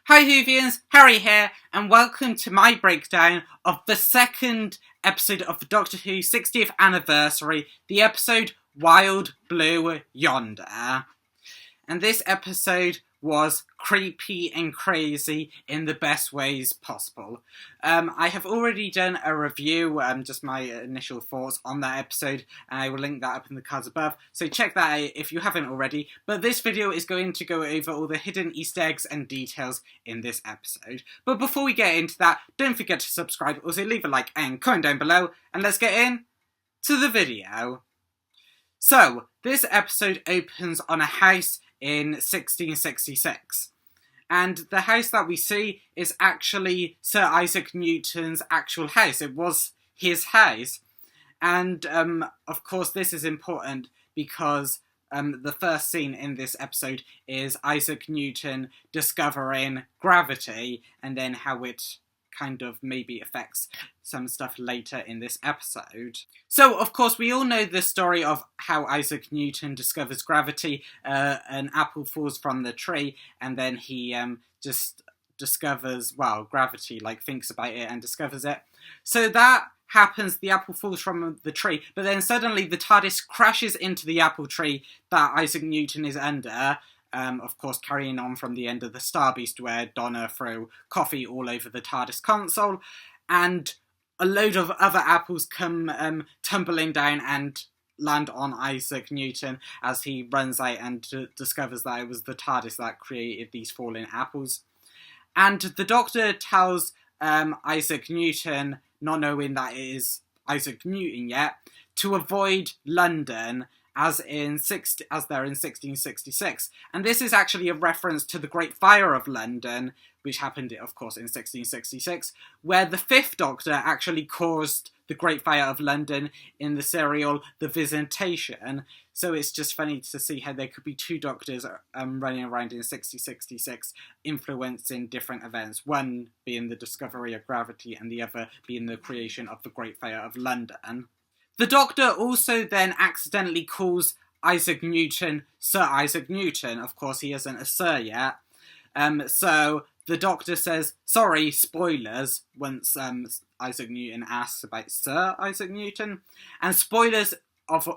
Hi Whovians, Harry here, and welcome to my breakdown of the second episode of the Doctor Who 60th anniversary, the episode Wild Blue Yonder. And this episode was creepy and crazy in the best ways possible. I have already done a review, just my initial thoughts on that episode, and I will link that up in the cards above, so check that out if you haven't already. But this video is going to go over all the hidden Easter eggs and details in this episode. But before we get into that, don't forget to subscribe, also leave a like and comment down below, and let's get in to the video. So, this episode opens on a house in 1666. And the house that we see is actually Sir Isaac Newton's actual house. It was his house. And, of course, this is important because the first scene in this episode is Isaac Newton discovering gravity and then how it kind of maybe affects some stuff later in this episode. So, of course, we all know the story of how Isaac Newton discovers gravity. An apple falls from the tree, and then he just discovers, well, gravity, like thinks about it and discovers it. So that happens, the apple falls from the tree, but then suddenly the TARDIS crashes into the apple tree that Isaac Newton is under. Of course, carrying on from the end of the Star Beast, where Donna threw coffee all over the TARDIS console, and a load of other apples come tumbling down and land on Isaac Newton as he runs out and discovers that it was the TARDIS that created these falling apples. And the Doctor tells Isaac Newton, not knowing that it is Isaac Newton yet, to avoid London, as they're in 1666. And this is actually a reference to the Great Fire of London, which happened, of course, in 1666, where the Fifth Doctor actually caused the Great Fire of London in the serial The Visitation. So it's just funny to see how there could be two Doctors running around in 1666, influencing different events, one being the discovery of gravity and the other being the creation of the Great Fire of London. The Doctor also then accidentally calls Isaac Newton Sir Isaac Newton. Of course, he isn't a Sir yet. So the Doctor says, sorry, spoilers, once Isaac Newton asks about Sir Isaac Newton. And spoilers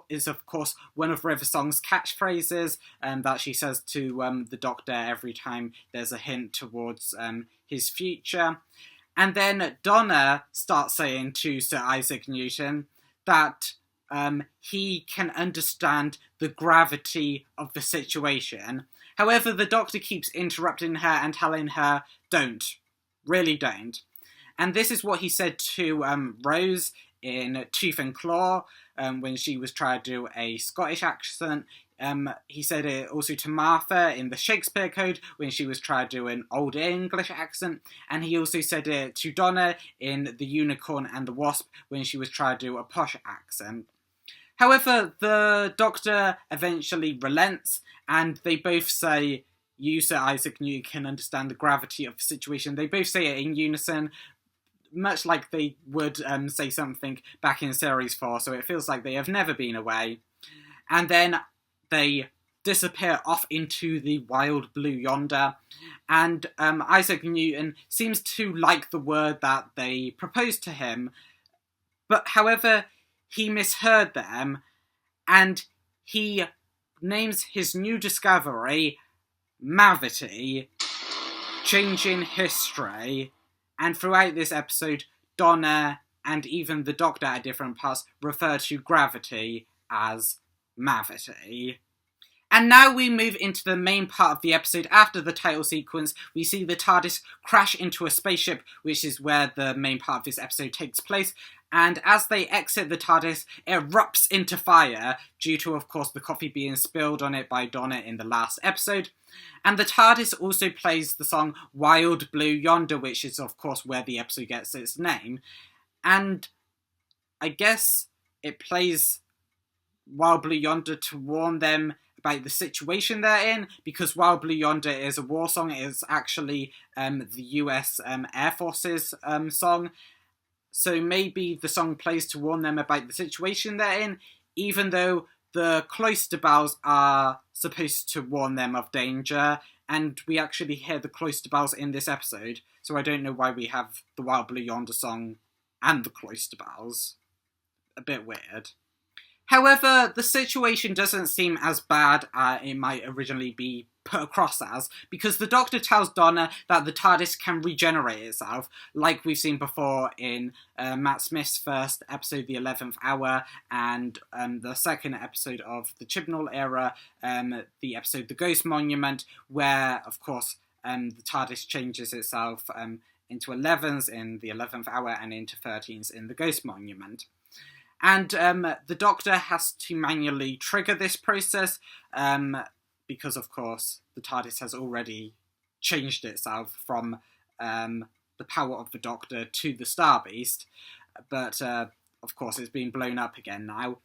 is, of course, one of River Song's catchphrases that she says to the Doctor every time there's a hint towards his future. And then Donna starts saying to Sir Isaac Newton that he can understand the gravity of the situation. However, the Doctor keeps interrupting her and telling her, don't. Really don't. And this is what he said to Rose in Tooth and Claw when she was trying to do a Scottish accent. He said it also to Martha in the Shakespeare Code when she was trying to do an Old English accent, and he also said it to Donna in The Unicorn and the Wasp when she was trying to do a posh accent. However, the Doctor eventually relents, and they both say, you, Sir Isaac Newton, can understand the gravity of the situation. They both say it in unison, much like they would say something back in Series 4, so it feels like they have never been away. And then they disappear off into the Wild Blue Yonder, and Isaac Newton seems to like the word that they proposed to him, but however, he misheard them, and he names his new discovery Mavity, changing history. And throughout this episode, Donna and even the Doctor at different parts refer to gravity as Mavity. And now we move into the main part of the episode. After the title sequence, we see the TARDIS crash into a spaceship, which is where the main part of this episode takes place. And as they exit the TARDIS, it erupts into fire, due to, of course, the coffee being spilled on it by Donna in the last episode. And the TARDIS also plays the song Wild Blue Yonder, which is, of course, where the episode gets its name. And I guess it plays Wild Blue Yonder to warn them about the situation they're in, because Wild Blue Yonder is a war song. It is actually the US Air Force's song. So maybe the song plays to warn them about the situation they're in, even though the cloister bells are supposed to warn them of danger and we actually hear the cloister bells in this episode, so I don't know why we have the Wild Blue Yonder song and the cloister bells. A bit weird. However, the situation doesn't seem as bad as it might originally be put across as, because the Doctor tells Donna that the TARDIS can regenerate itself, like we've seen before in Matt Smith's first episode, The 11th Hour, and the second episode of the Chibnall era, the episode The Ghost Monument, where, of course, the TARDIS changes itself into 11s in The 11th Hour and into 13s in The Ghost Monument. And the Doctor has to manually trigger this process because, of course, the TARDIS has already changed itself from the power of the Doctor to the Star Beast. But, of course, it's being blown up again now.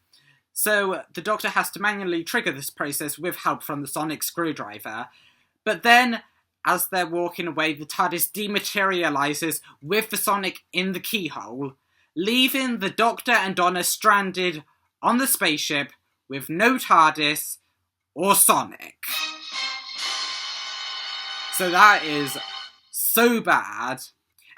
So the Doctor has to manually trigger this process with help from the sonic screwdriver. But then, as they're walking away, the TARDIS dematerialises with the sonic in the keyhole, leaving the Doctor and Donna stranded on the spaceship with no TARDIS or Sonic. So that is so bad.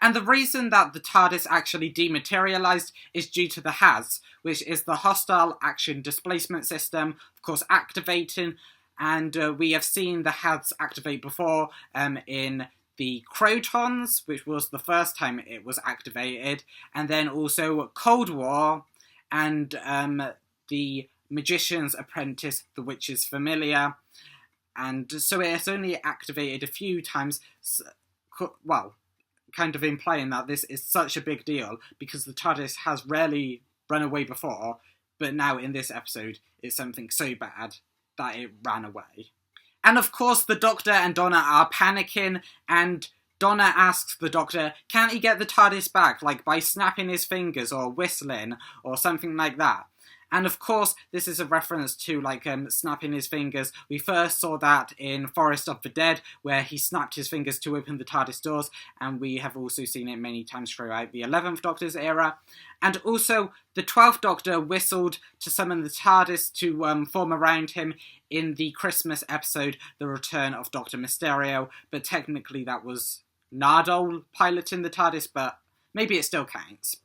And the reason that the TARDIS actually dematerialised is due to the HAS, which is the Hostile Action Displacement System, of course, activating. And we have seen the HAS activate before in the Crotons, which was the first time it was activated, and then also Cold War, and the Magician's Apprentice, The Witch's Familiar, and so it has only activated a few times, well, kind of implying that this is such a big deal, because the TARDIS has rarely run away before, but now in this episode, it's something so bad that it ran away. And of course, the Doctor and Donna are panicking, and Donna asks the Doctor, can't he get the TARDIS back, like by snapping his fingers or whistling or something like that? And of course, this is a reference to like snapping his fingers. We first saw that in Forest of the Dead, where he snapped his fingers to open the TARDIS doors, and we have also seen it many times throughout the 11th Doctor's era. And also, the 12th Doctor whistled to summon the TARDIS to form around him in the Christmas episode, The Return of Dr. Mysterio, but technically that was Nardole piloting the TARDIS, but maybe it still counts.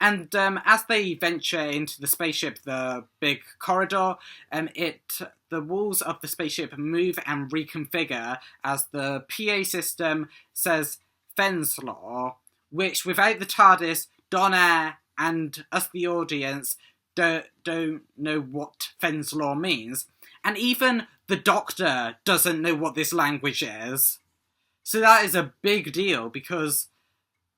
And as they venture into the spaceship, the big corridor, the walls of the spaceship move and reconfigure as the PA system says Fenslaw, which without the TARDIS, Donna and us, the audience, don't know what Fenslaw means. And even the Doctor doesn't know what this language is. So that is a big deal, because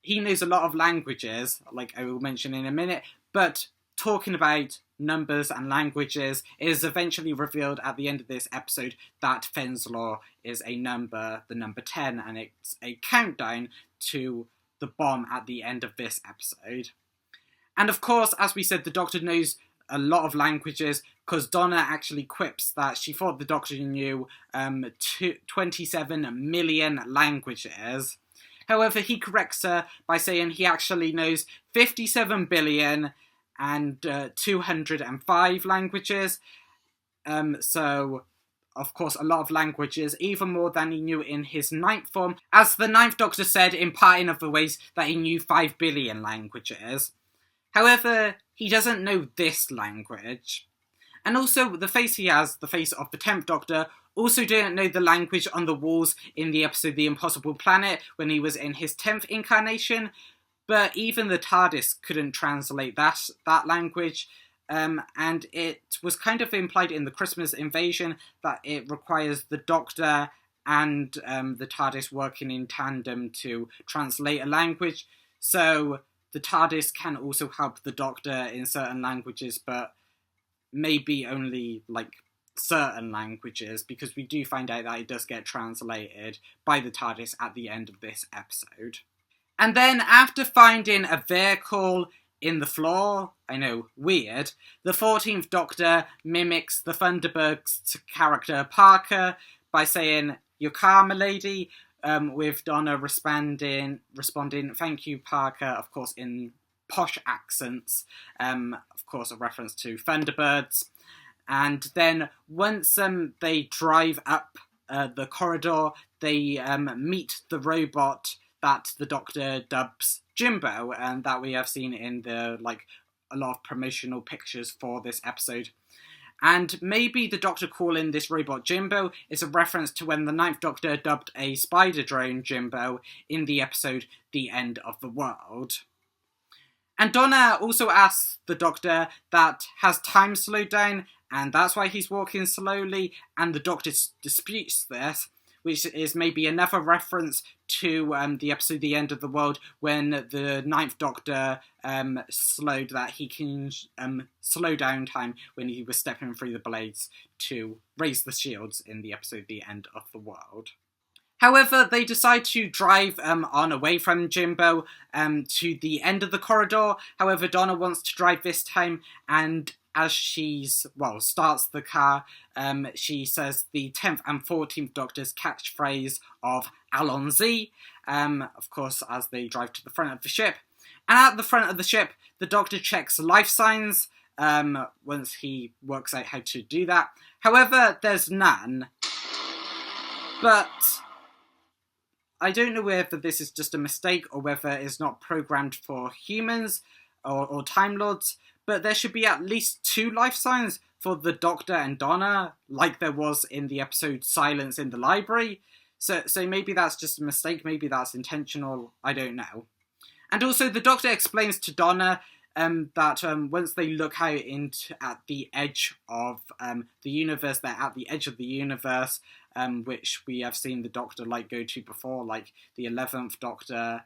he knows a lot of languages, like I will mention in a minute, but talking about numbers and languages, it is eventually revealed at the end of this episode that Fenslaw is a number, the number 10, and it's a countdown to the bomb at the end of this episode. And of course, as we said, the Doctor knows a lot of languages, because Donna actually quips that she thought the Doctor knew 27 million languages. However, he corrects her by saying he actually knows 57 billion and 205 languages. So, of course, a lot of languages, even more than he knew in his 9th form. As the 9th Doctor said in part in other ways that he knew 5 billion languages. However, he doesn't know this language. And also, the face he has, the face of the 10th Doctor, also didn't know the language on the walls in the episode The Impossible Planet when he was in his 10th incarnation, but even the TARDIS couldn't translate that language, and it was kind of implied in the Christmas Invasion that it requires the Doctor and the TARDIS working in tandem to translate a language, so the TARDIS can also help the Doctor in certain languages, but maybe only, like, certain languages, because we do find out that it does get translated by the TARDIS at the end of this episode. And then, after finding a vehicle in the floor, I know, weird, the 14th Doctor mimics the Thunderberg's character Parker by saying, "Your car, milady," with Donna responding, "Thank you, Parker," of course, in posh accents, of course, a reference to Thunderbirds. And then once they drive up the corridor, they meet the robot that the Doctor dubs Jimbo, and that we have seen in the a lot of promotional pictures for this episode. And maybe the Doctor calling this robot Jimbo is a reference to when the Ninth Doctor dubbed a spider drone Jimbo in the episode The End of the World. And Donna also asks the Doctor that has time slowed down, and that's why he's walking slowly, and the Doctor disputes this, which is maybe another reference to the episode The End of the World, when the Ninth Doctor slowed that he can slow down time when he was stepping through the blades to raise the shields in the episode The End of the World. However, they decide to drive on away from Jimbo to the end of the corridor. However, Donna wants to drive this time, and as starts the car, she says the 10th and 14th Doctor's catchphrase of Allons-y, of course, as they drive to the front of the ship. And at the front of the ship, the Doctor checks life signs once he works out how to do that. However, there's none. But I don't know whether this is just a mistake or whether it's not programmed for humans or Time Lords, but there should be at least 2 life signs for the Doctor and Donna, like there was in the episode Silence in the Library. So maybe that's just a mistake, maybe that's intentional, I don't know. And also the Doctor explains to Donna that once they look out at the edge of the universe, they're at the edge of the universe, which we have seen the Doctor go to before, like the 11th Doctor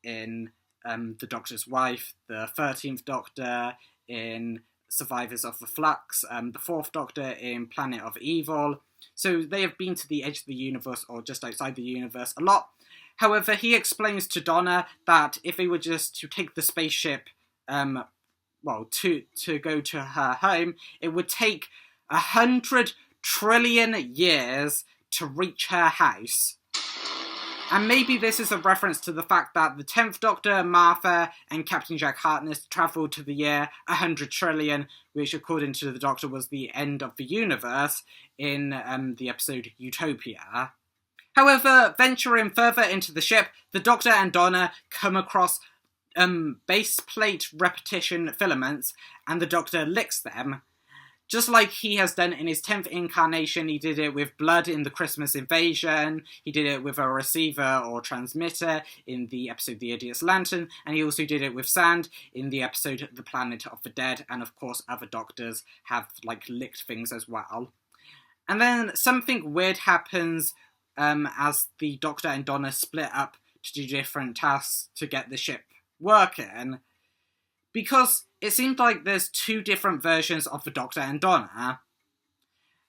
in The Doctor's Wife, the 13th Doctor in Survivors of the Flux, the 4th Doctor in Planet of Evil. So they have been to the edge of the universe or just outside the universe a lot. However, he explains to Donna that if they were just to take the spaceship to go to her home, it would take 100 trillion years to reach her house. And maybe this is a reference to the fact that the 10th Doctor, Martha, and Captain Jack Harkness travelled to the year 100 trillion, which according to the Doctor was the end of the universe in the episode Utopia. However, venturing further into the ship, the Doctor and Donna come across base plate repetition filaments, and the Doctor licks them. Just like he has done in his 10th incarnation, he did it with blood in the Christmas Invasion, he did it with a receiver or transmitter in the episode The Idiot's Lantern, and he also did it with sand in the episode The Planet of the Dead, and of course other Doctors have licked things as well. And then something weird happens as the Doctor and Donna split up to do different tasks to get the ship working, because it seemed like there's 2 different versions of the Doctor and Donna,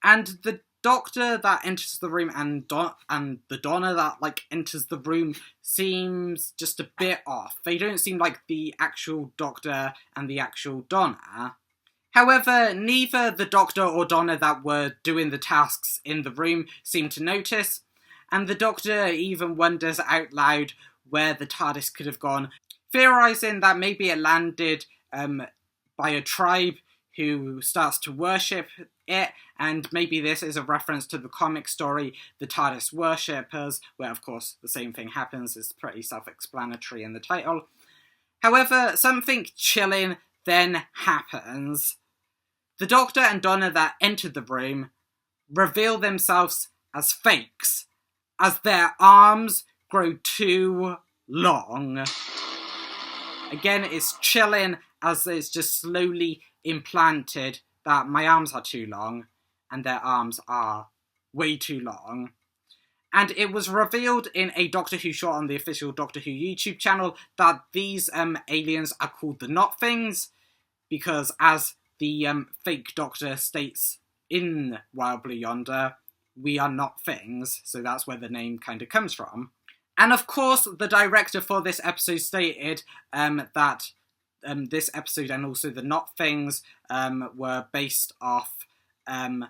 and the Doctor that enters the room and the Donna that enters the room seems just a bit off. They don't seem like the actual Doctor and the actual Donna. However, neither the Doctor or Donna that were doing the tasks in the room seem to notice, and the Doctor even wonders out loud where the TARDIS could have gone, theorising that maybe it landed by a tribe who starts to worship it, and maybe this is a reference to the comic story The TARDIS Worshippers, where of course the same thing happens. It's pretty self-explanatory in the title. However, something chilling then happens. The Doctor and Donna that entered the room reveal themselves as fakes, as their arms grow too long. Again, it's chilling as it's just slowly implanted that my arms are too long and their arms are way too long. And it was revealed in a Doctor Who short on the official Doctor Who YouTube channel that these aliens are called the Not Things, because as the fake Doctor states in Wild Blue Yonder, we are not things, so that's where the name kind of comes from. And of course, the director for this episode stated that this episode and also the Not Things were based off the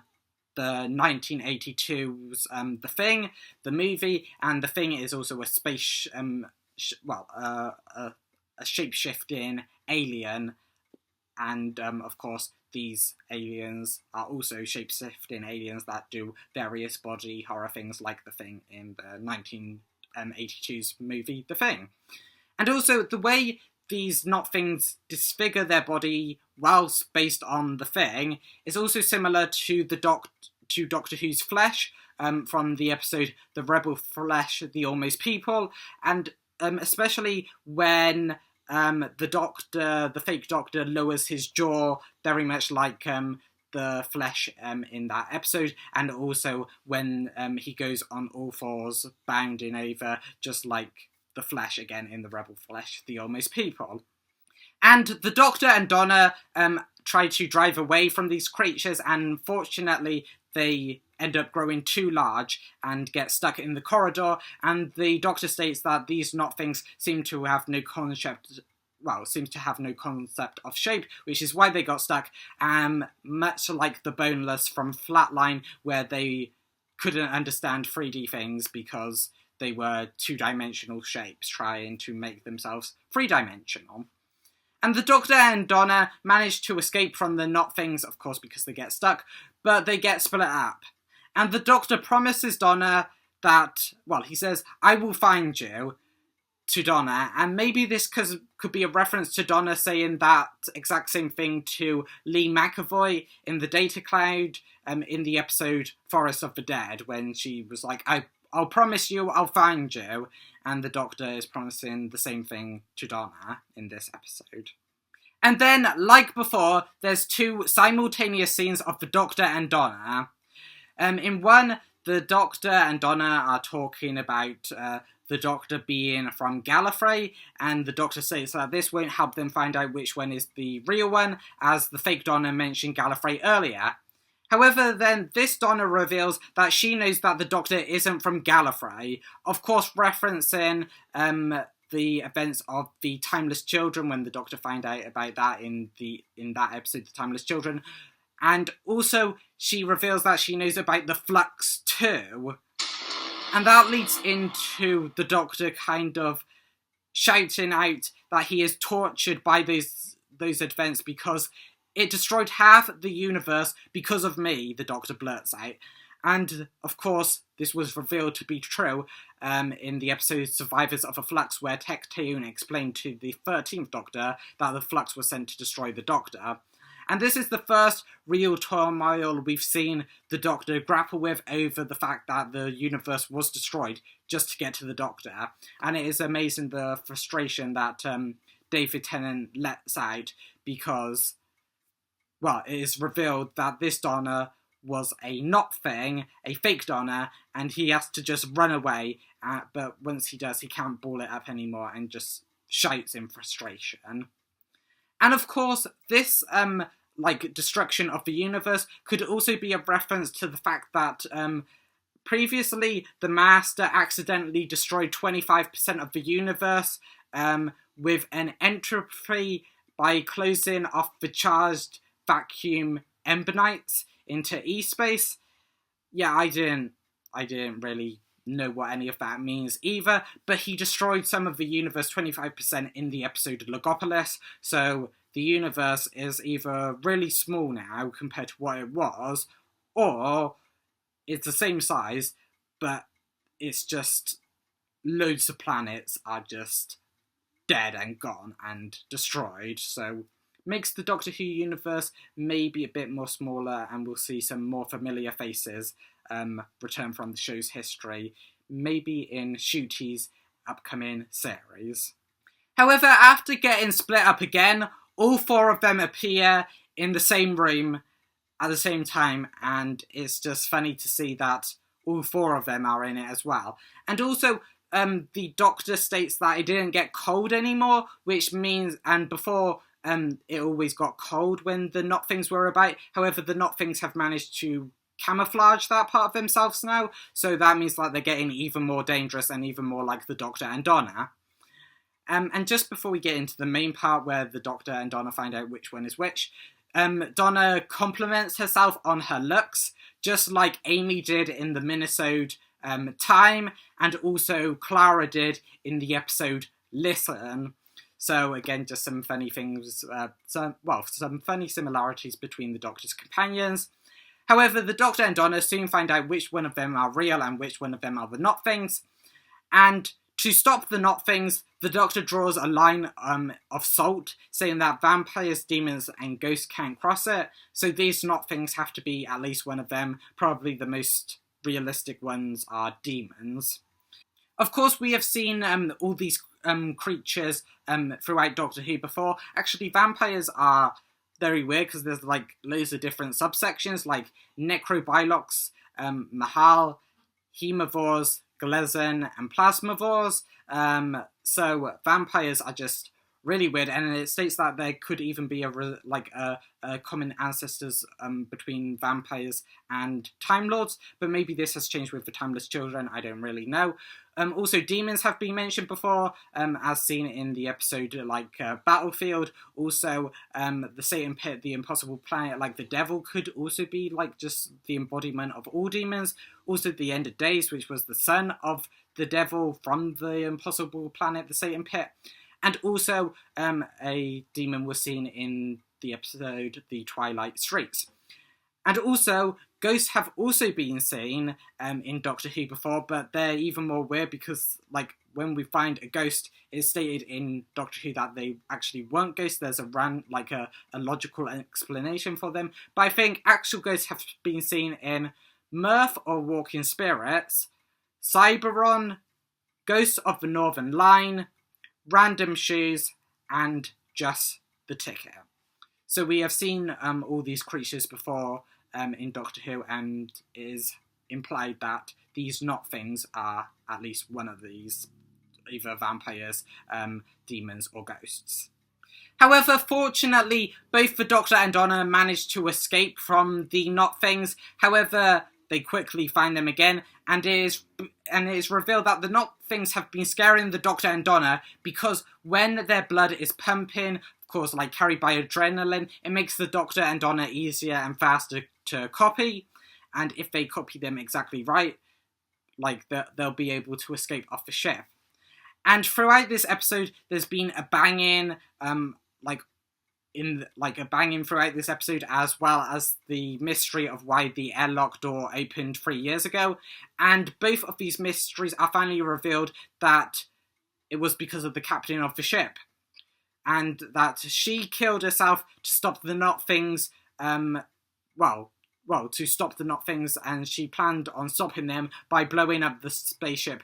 1982's The Thing, the movie, and The Thing is also a space, a shape-shifting alien And, of course, these aliens are also shape-shifting aliens that do various body horror things like The Thing in the 1982's movie The Thing. And also, the way these not things disfigure their body whilst based on The Thing is also similar to Doctor Who's Flesh, from the episode The Rebel Flesh, The Almost People, and especially when the fake doctor lowers his jaw, very much like the flesh in that episode, and also when he goes on all fours, bounding over, just like the flesh again in The Rebel Flesh, The Almost People. And the Doctor and Donna try to drive away from these creatures, and fortunately they end up growing too large and get stuck in the corridor, and the Doctor states that these not things seem to have no concept of shape, which is why they got stuck, much like the Boneless from Flatline, where they couldn't understand 3D things because they were two-dimensional shapes trying to make themselves three-dimensional. And the Doctor and Donna manage to escape from the not things, of course, because they get stuck, but they get split up. And the Doctor promises Donna that, he says, "I will find you," to Donna, and maybe this could be a reference to Donna saying that exact same thing to Lee McAvoy in the Data Cloud in the episode Forest of the Dead, when she was like, I'll promise you I'll find you, and the Doctor is promising the same thing to Donna in this episode. And then, like before, there's two simultaneous scenes of the Doctor and Donna. In one, the Doctor and Donna are talking about the Doctor being from Gallifrey, and the Doctor says that this won't help them find out which one is the real one, as the fake Donna mentioned Gallifrey earlier. However, then this Donna reveals that she knows that the Doctor isn't from Gallifrey, of course referencing the events of the Timeless Children, when the Doctor found out about that in that episode, The Timeless Children. And also, she reveals that she knows about the Flux too. And that leads into the Doctor kind of shouting out that he is tortured by those events because it destroyed half the universe because of me, the Doctor blurts out. And, of course, this was revealed to be true in the episode Survivors of a Flux, where Tecteun explained to the 13th Doctor that the Flux was sent to destroy the Doctor. And this is the first real turmoil we've seen the Doctor grapple with over the fact that the universe was destroyed just to get to the Doctor. And it is amazing the frustration that David Tennant lets out because, it is revealed that this Donna was a not thing, a fake Donna, and he has to just run away. But once he does, he can't ball it up anymore and just shouts in frustration. And of course, this destruction of the universe could also be a reference to the fact that previously the Master accidentally destroyed 25% of the universe with an entropy by closing off the charged vacuum embonites into E-space. Yeah, I didn't really know what any of that means either, but he destroyed some of the universe 25% in the episode Logopolis, so the universe is either really small now compared to what it was, or it's the same size, but it's just loads of planets are just dead and gone and destroyed, so makes the Doctor Who universe maybe a bit more smaller, and we'll see some more familiar faces return from the show's history, maybe in Ncuti's upcoming series. However, after getting split up again, all four of them appear in the same room at the same time, and it's just funny to see that all four of them are in it as well. And also, the Doctor states that it didn't get cold anymore, which means, and before, it always got cold when the Not Things were about. However, the Not Things have managed to camouflage that part of themselves now, so that means that they're getting even more dangerous and even more like the Doctor and Donna. And just before we get into the main part where the Doctor and Donna find out which one is which, Donna compliments herself on her looks, just like Amy did in the minisode Time, and also Clara did in the episode Listen. So again, just some funny things, some funny similarities between the Doctor's companions. However, the Doctor and Donna soon find out which one of them are real and which one of them are the Not Things. And to stop the Not Things, the Doctor draws a line of salt, saying that vampires, demons, and ghosts can't cross it. So these Not Things have to be at least one of them. Probably the most realistic ones are demons. Of course, we have seen all these creatures throughout Doctor Who before. Actually, vampires are very weird because there's like loads of different subsections like necrobiologs, mahal, hemivores, glezan, and plasmavores. So vampires are just really weird, and it states that there could even be a common ancestors between vampires and Time Lords, but maybe this has changed with the Timeless Children, I don't really know. Also, demons have been mentioned before, as seen in the episode Battlefield. Also, the Satan Pit, the Impossible Planet, like the Devil could also be like just the embodiment of all demons. Also, the End of Days, which was the son of the Devil from the Impossible Planet, the Satan Pit. And also, a demon was seen in the episode The Twilight Streets. And also, ghosts have also been seen in Doctor Who before, but they're even more weird because, like, when we find a ghost, it's stated in Doctor Who that they actually weren't ghosts. There's a logical explanation for them. But I think actual ghosts have been seen in Mirth or Walking Spirits, Cyberon, Ghosts of the Northern Line, Random Shoes, and Just the Ticket. So we have seen all these creatures before in Doctor Who, and it is implied that these Not Things are at least one of these, either vampires, demons, or ghosts. However, fortunately, both the Doctor and Donna managed to escape from the Not Things. However, they quickly find them again, and it is revealed that the Not Things have been scaring the Doctor and Donna because when their blood is pumping, of course, like carried by adrenaline, it makes the Doctor and Donna easier and faster to copy, and if they copy them exactly right, like they'll be able to escape off the ship. And throughout this episode, there's been a banging, a banging throughout this episode, as well as the mystery of why the airlock door opened 3 years ago. And both of these mysteries are finally revealed that it was because of the captain of the ship, and that she killed herself to stop the Not Things. To stop the Not Things, and she planned on stopping them by blowing up the spaceship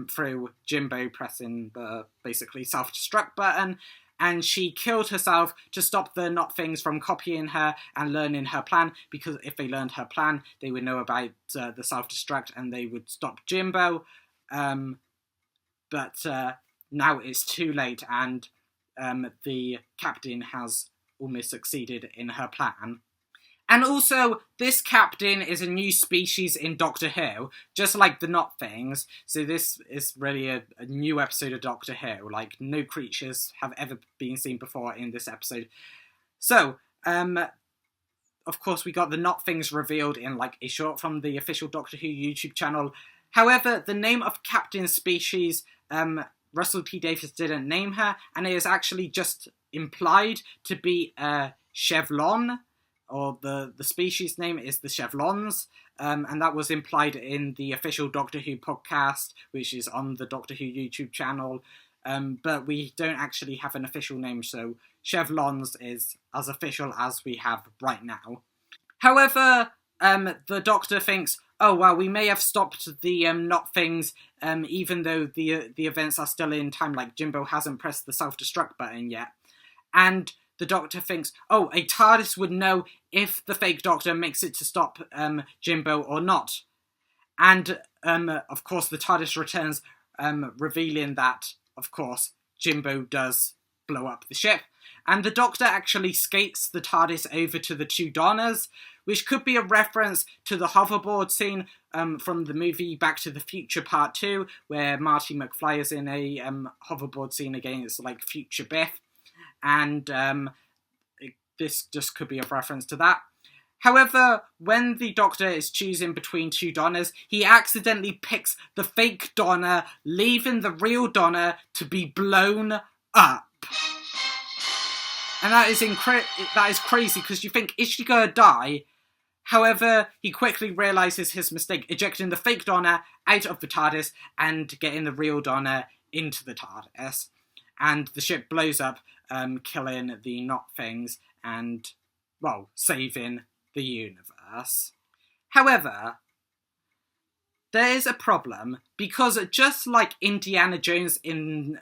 through Jimbo pressing the basically self-destruct button. And she killed herself to stop the Not Things from copying her and learning her plan, because if they learned her plan, they would know about the self-destruct and they would stop Jimbo. But now it's too late, and the captain has almost succeeded in her plan. And also, this captain is a new species in Doctor Who, just like the Not Things. So this is really a new episode of Doctor Who. Like, no creatures have ever been seen before in this episode. So, of course, we got the Not Things revealed in, like, a short from the official Doctor Who YouTube channel. However, the name of Captain Species, Russell T Davies didn't name her, and it is actually just implied to be a Chevlon, or the species name is the Chevlons, and that was implied in the official Doctor Who podcast, which is on the Doctor Who YouTube channel, but we don't actually have an official name, so Chevlons is as official as we have right now. However, the Doctor thinks, oh, well, we may have stopped the Not Things, even though the events are still in time, like Jimbo hasn't pressed the self-destruct button yet, and the Doctor thinks, oh, a TARDIS would know if the fake Doctor makes it to stop Jimbo or not. And, of course, the TARDIS returns, revealing that, of course, Jimbo does blow up the ship. And the Doctor actually skates the TARDIS over to the two Donnas, which could be a reference to the hoverboard scene from the movie Back to the Future Part 2, where Marty McFly is in a hoverboard scene against, like, Future Biff. And this just could be a reference to that. However, when the Doctor is choosing between two Donnas, he accidentally picks the fake Donna, leaving the real Donna to be blown up. And that is crazy, because you think, is she gonna die? However, he quickly realises his mistake, ejecting the fake Donna out of the TARDIS and getting the real Donna into the TARDIS. And the ship blows up, killing the Not Things and, well, saving the universe. However, there is a problem, because just like Indiana Jones in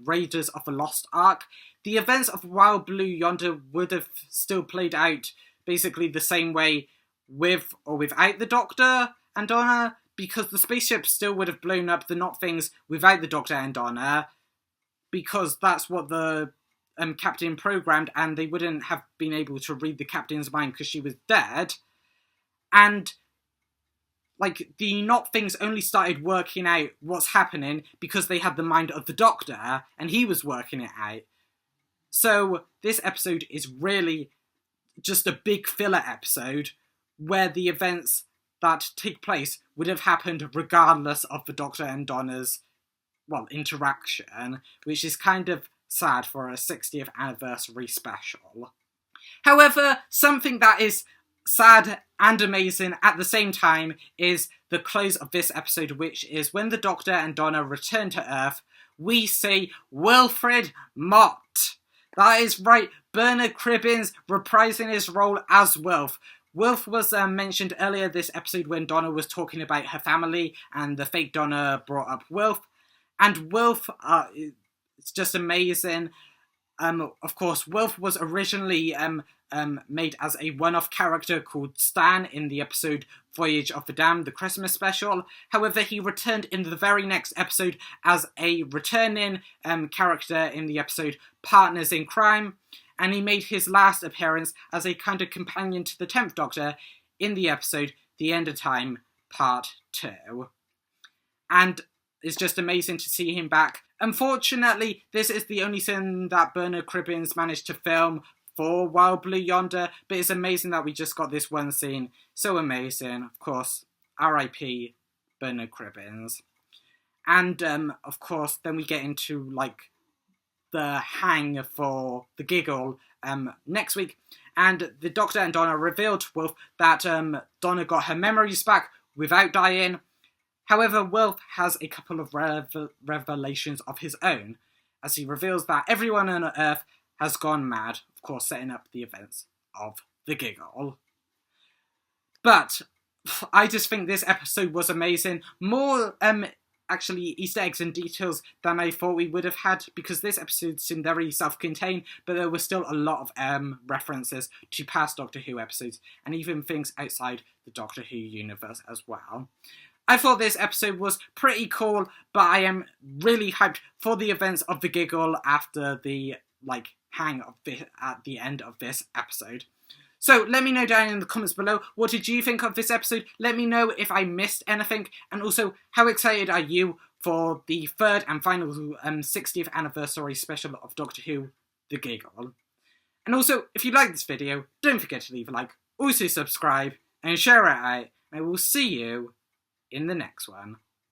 Raiders of the Lost Ark, the events of Wild Blue Yonder would have still played out basically the same way with or without the Doctor and Donna, because the spaceship still would have blown up the Not Things without the Doctor and Donna, because that's what the captain programmed, and they wouldn't have been able to read the captain's mind because she was dead. And like, the Not Things only started working out what's happening because they had the mind of the Doctor, and he was working it out. So this episode is really just a big filler episode where the events that take place would have happened regardless of the Doctor and Donna's, well, interaction, which is kind of sad for a 60th anniversary special. However, something that is sad and amazing at the same time is the close of this episode, which is when the Doctor and Donna return to Earth, we see Wilfred Mott. That is right, Bernard Cribbins reprising his role as Wilf. Wilf was mentioned earlier this episode when Donna was talking about her family, and the fake Donna brought up Wilf. And Wilf, it's just amazing. Of course, Wilf was originally made as a one-off character called Stan in the episode Voyage of the Damned, the Christmas special. However, he returned in the very next episode as a returning character in the episode Partners in Crime, and he made his last appearance as a kind of companion to the 10th Doctor in the episode The End of Time Part 2. And it's just amazing to see him back. Unfortunately, this is the only thing that Bernard Cribbins managed to film for Wild Blue Yonder, but it's amazing that we just got this one scene. So amazing. Of course, R.I.P. Bernard Cribbins. And, of course, then we get into, like, the hang for the Giggle next week. And the Doctor and Donna revealed to Wilf that Donna got her memories back without dying. However, Wilf has a couple of revelations of his own, as he reveals that everyone on Earth has gone mad, of course setting up the events of the Giggle. But I just think this episode was amazing. More, actually, Easter eggs and details than I thought we would have had, because this episode seemed very self-contained, but there were still a lot of references to past Doctor Who episodes, and even things outside the Doctor Who universe as well. I thought this episode was pretty cool, but I am really hyped for the events of the Giggle after the, like, hang of this, at the end of this episode. So let me know down in the comments below, what did you think of this episode? Let me know if I missed anything, and also, how excited are you for the third and final 60th anniversary special of Doctor Who, The Giggle? And also, if you like this video, don't forget to leave a like, also subscribe, and share it out, and I will see you in the next one.